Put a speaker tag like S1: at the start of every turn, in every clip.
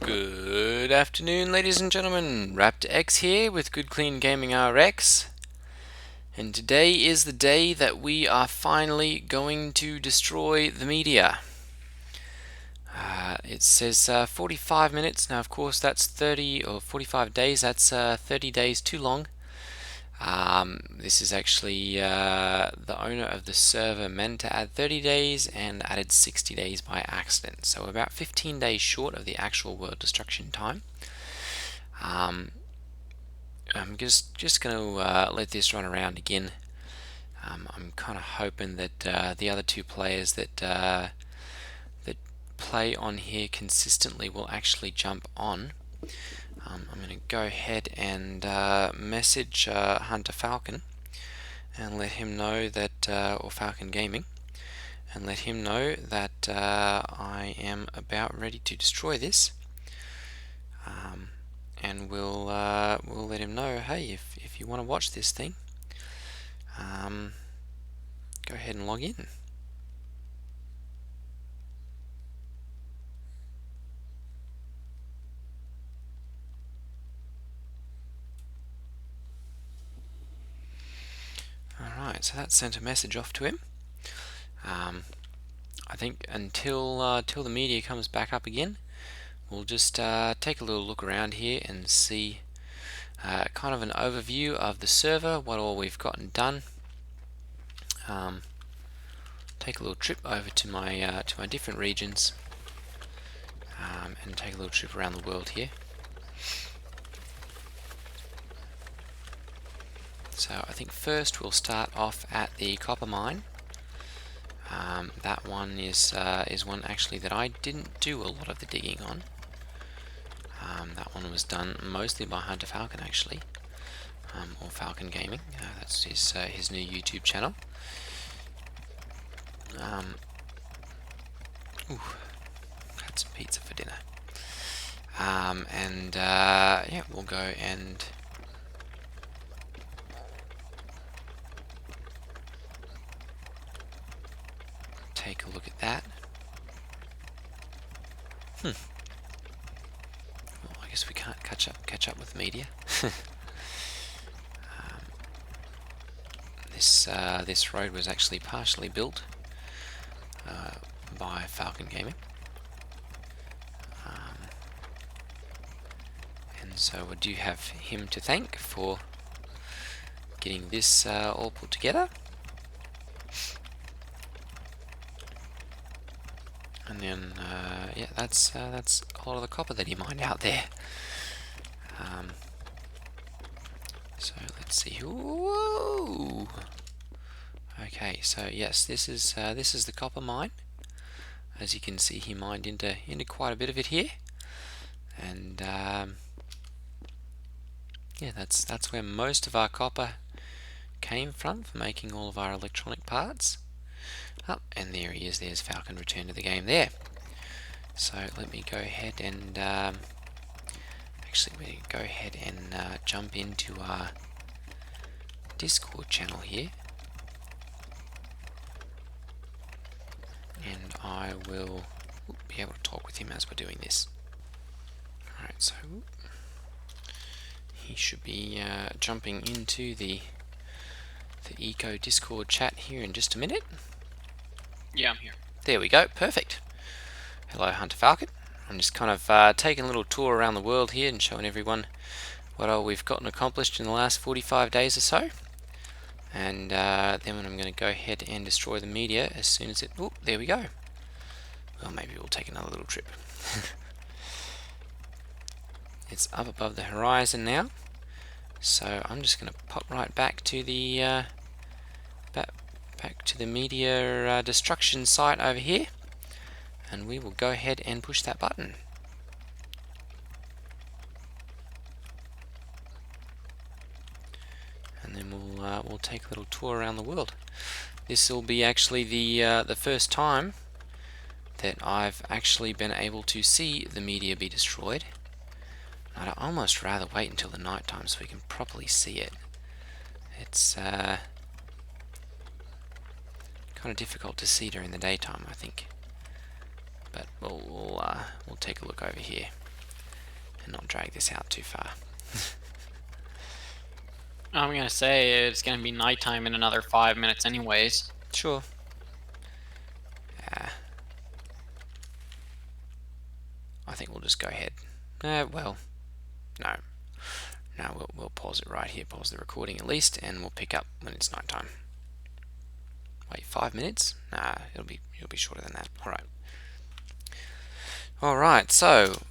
S1: Good afternoon, ladies and gentlemen. Raptor X here with Good Clean Gaming RX, and today is the day that we are finally going to destroy the Meteor. It says 45 minutes. Now, of course, that's 30 or 45 days. That's 30 days too long. This is actually the owner of the server meant to add 30 days and added 60 days by accident. So about 15 days short of the actual world destruction time. I'm just going to let this run around again. I'm kind of hoping that the other two players that play on here consistently will actually jump on. I'm going to go ahead and message Hunter Falcon and let him know that, or Falcon Gaming, and let him know that I am about ready to destroy this. And we'll let him know, hey, if you want to watch this thing, go ahead and log in. Alright, so that sent a message off to him. I think until the meteor comes back up again, we'll just take a little look around here and see kind of an overview of the server, what all we've gotten done. Take a little trip over to my different regions, and take a little trip around the world here. So I think first we'll start off at the copper mine. That one is one actually that I didn't do a lot of the digging on. That one was done mostly by Hunter Falcon actually, or Falcon Gaming. That's his new YouTube channel. Had some pizza for dinner. Yeah, we'll go and take a look at that. Well, I guess we can't catch up with media. This road was actually partially built by Falcon Gaming, and so we do have him to thank for getting this all put together. And then, yeah, that's a lot of the copper that he mined out there. So let's see. Whoa! Okay, so yes, this is the copper mine. As you can see, he mined into quite a bit of it here, and yeah, that's where most of our copper came from for making all of our electronic parts. Oh, and there he is. There's Falcon return to the game there. So let me go ahead and actually we go ahead and jump into our Discord channel here, and I will be able to talk with him as we're doing this. Alright, so he should be jumping into the Eco Discord chat here in just a minute.
S2: Yeah, I'm here.
S1: There we go, perfect. Hello, Hunter Falcon. I'm just kind of taking a little tour around the world here and showing everyone what all we've gotten accomplished in the last 45 days or so. And then I'm going to go ahead and destroy the meteor as soon as it... Oh, there we go. Well, maybe we'll take another little trip. It's up above the horizon now, so I'm just going to pop right back to the back to the meteor destruction site over here, and we will go ahead and push that button. And then we'll take a little tour around the world. This will be actually the first time that I've actually been able to see the meteor be destroyed. I'd almost rather wait until the night time so we can properly see it. It's kind of difficult to see during the daytime, I think. But we'll take a look over here. and not drag this out too far.
S2: I'm gonna say it's gonna be nighttime in another 5 minutes, anyways.
S1: Sure. I think we'll just go ahead. Well, no. No, we'll pause it right here, pause the recording at least, and we'll pick up when it's nighttime. Wait, 5 minutes? Nah, it'll be shorter than that. All right. So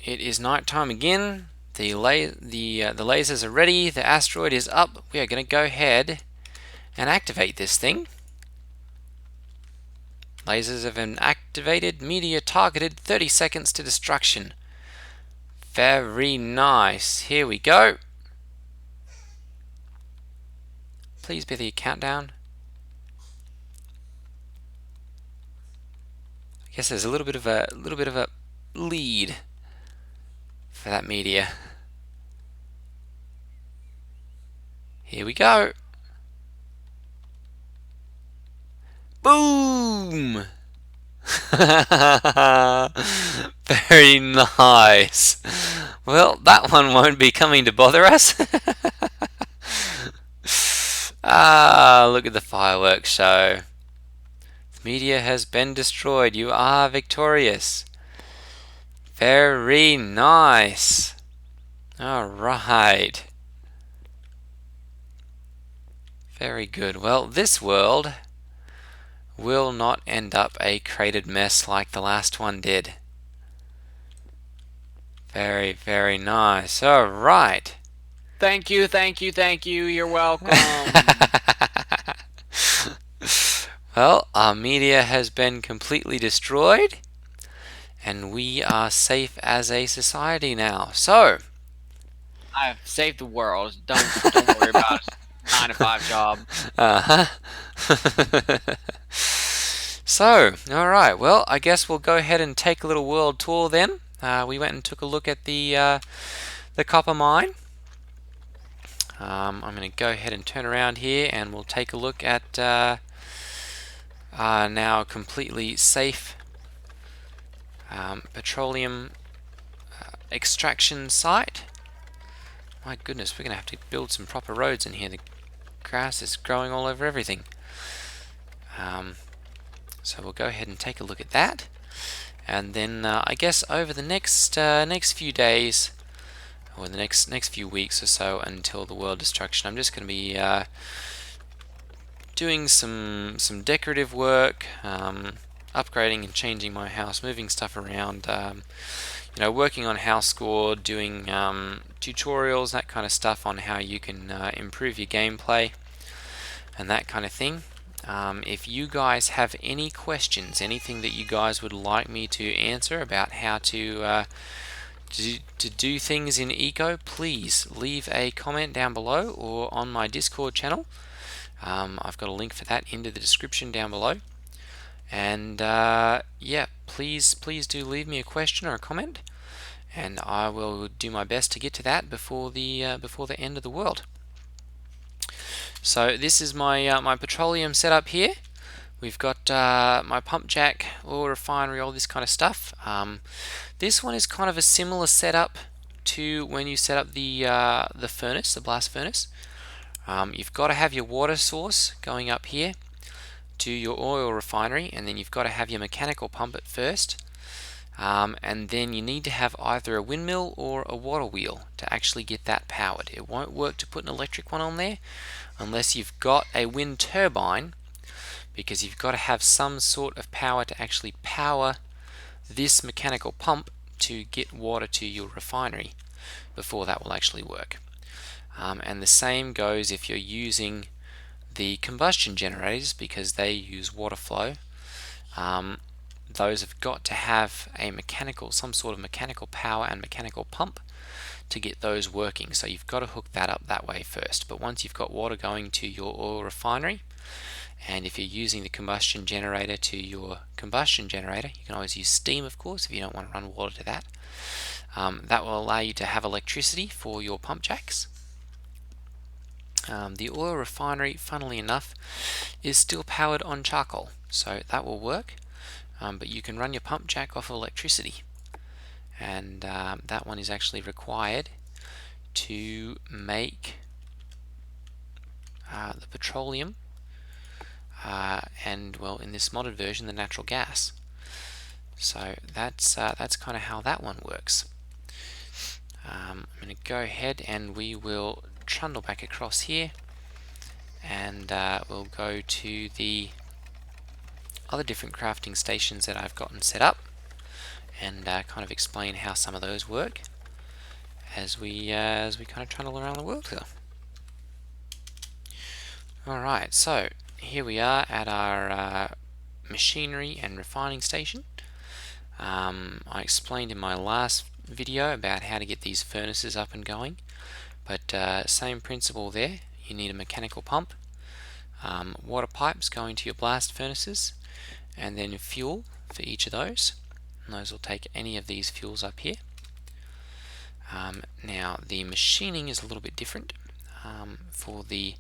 S1: it is nighttime again. The lasers are ready. The asteroid is up. We are going to go ahead and activate this thing. Lasers have been activated. Meteor targeted. 30 seconds to destruction. Very nice. Here we go. Please be the countdown. I guess there's a little bit of a lead for that meteor. Here we go. Boom! Very nice. Well, that one won't be coming to bother us. Look at the fireworks show. The meteor has been destroyed. You are victorious. Very nice. Alright. Very good. Well, this world will not end up a cratered mess like the last one did. Very, very nice. Alright.
S2: Thank you, thank you, thank you. You're welcome.
S1: Well, our meteor has been completely destroyed, and we are safe as a society now. So,
S2: I've saved the world. Don't worry about it. 9 to 5 job.
S1: So, alright, well, I guess we'll go ahead and take a little world tour then. We went and took a look at the copper mine. I'm going to go ahead and turn around here, and we'll take a look at now completely safe petroleum extraction site. My goodness, we're going to have to build some proper roads in here. The grass is growing all over everything. So we'll go ahead and take a look at that, and then I guess over the next few days, or the next few weeks or so until the world destruction, I'm just going to be doing some decorative work, upgrading and changing my house, moving stuff around, working on house score, doing tutorials, that kind of stuff on how you can improve your gameplay and that kind of thing. If you guys have any questions, anything that you guys would like me to answer about how to do things in Eco, please leave a comment down below or on my Discord channel. I've got a link for that into the description down below. And yeah, please do leave me a question or a comment, and I will do my best to get to that before the end of the world. So this is my my petroleum setup here. We've got my pump jack, oil refinery, all this kind of stuff. This one is kind of a similar setup to when you set up the furnace, the blast furnace. You've got to have your water source going up here to your oil refinery, and then you've got to have your mechanical pump at first. And then you need to have either a windmill or a water wheel to actually get that powered. It won't work to put an electric one on there unless you've got a wind turbine, because you've got to have some sort of power to actually power this mechanical pump to get water to your refinery before that will actually work. And the same goes if you're using the combustion generators, because they use water flow. Those have got to have some sort of mechanical power and mechanical pump to get those working. So you've got to hook that up that way first. But once you've got water going to your oil refinery, and if you're using the combustion generator to your combustion generator, you can always use steam, of course, if you don't want to run water to that. That will allow you to have electricity for your pump jacks. The oil refinery, funnily enough, is still powered on charcoal, so that will work. But you can run your pump jack off of electricity, and that one is actually required to make the petroleum and, well, in this modded version, the natural gas. So that's kind of how that one works. I'm going to go ahead and we will trundle back across here, and we'll go to the other different crafting stations that I've gotten set up, and kind of explain how some of those work as we kind of trundle around the world here. Alright, so here we are at our machinery and refining station. I explained in my last video about how to get these furnaces up and going, but same principle there. You need a mechanical pump, water pipes going to your blast furnaces, and then fuel for each of those. And those will take any of these fuels up here. Now the machining is a little bit different. For the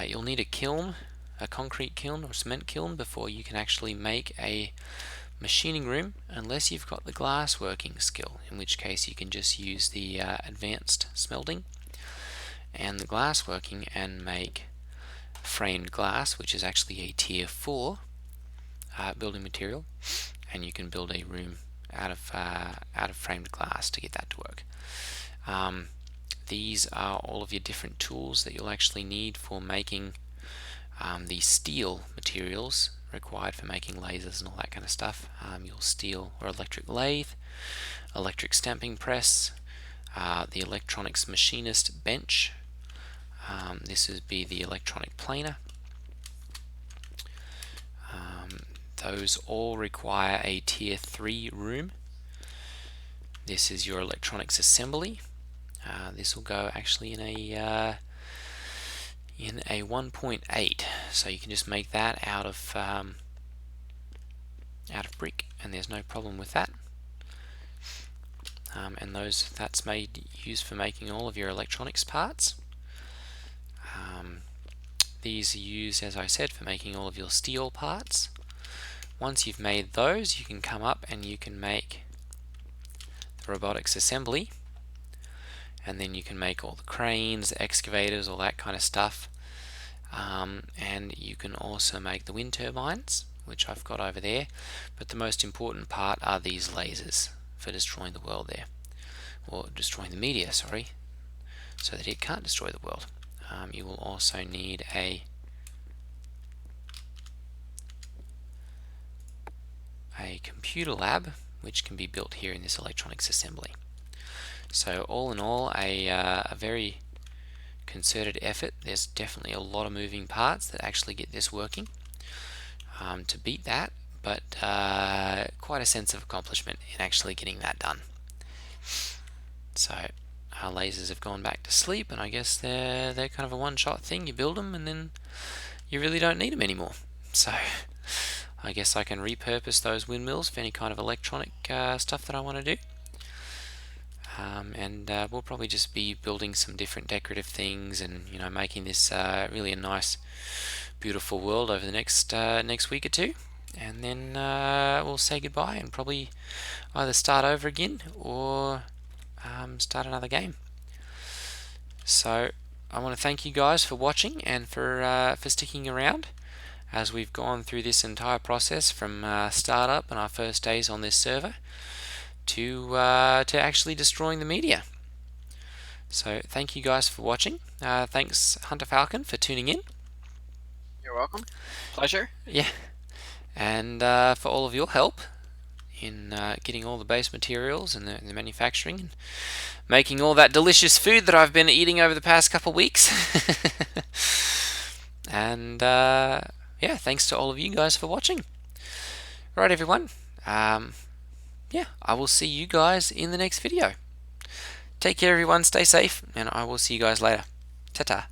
S1: you'll need a kiln, a concrete kiln or cement kiln, before you can actually make a machining room, unless you've got the glass working skill, in which case you can just use the advanced smelting and the glass working and make framed glass, which is actually a tier 4 building material, and you can build a room out of framed glass to get that to work. These are all of your different tools that you'll actually need for making the steel materials required for making lasers and all that kind of stuff. Your steel or electric lathe, electric stamping press, the electronics machinist bench. This would be the electronic planer. Those all require a tier 3 room. This is your electronics assembly. This will go actually in a 1.8, so you can just make that out of brick, and there's no problem with that. And that's used for making all of your electronics parts. These are used, as I said, for making all of your steel parts. Once you've made those, you can come up and you can make the robotics assembly, and then you can make all the cranes, the excavators, all that kind of stuff. And you can also make the wind turbines, which I've got over there. But the most important part are these lasers for destroying the world there, or destroying the meteor, sorry, so that it can't destroy the world. You will also need a computer lab, which can be built here in this electronics assembly. So all in all, a very concerted effort. There's definitely a lot of moving parts that actually get this working to beat that, but quite a sense of accomplishment in actually getting that done. So our lasers have gone back to sleep, and I guess they're kind of a one-shot thing. You build them and then you really don't need them anymore. So I guess I can repurpose those windmills for any kind of electronic stuff that I want to do. And we'll probably just be building some different decorative things, and making this really a nice, beautiful world over the next week or two, and then we'll say goodbye and probably either start over again or start another game. So I want to thank you guys for watching and for sticking around as we've gone through this entire process from startup and our first days on this server to actually destroying the meteor. So thank you guys for watching. Thanks Hunter Falcon for tuning in.
S2: You're welcome. Pleasure.
S1: Yeah, and for all of your help in getting all the base materials and the manufacturing and making all that delicious food that I've been eating over the past couple weeks. And yeah, thanks to all of you guys for watching. Right, everyone. Yeah, I will see you guys in the next video. Take care, everyone. Stay safe, and I will see you guys later. Ta-ta.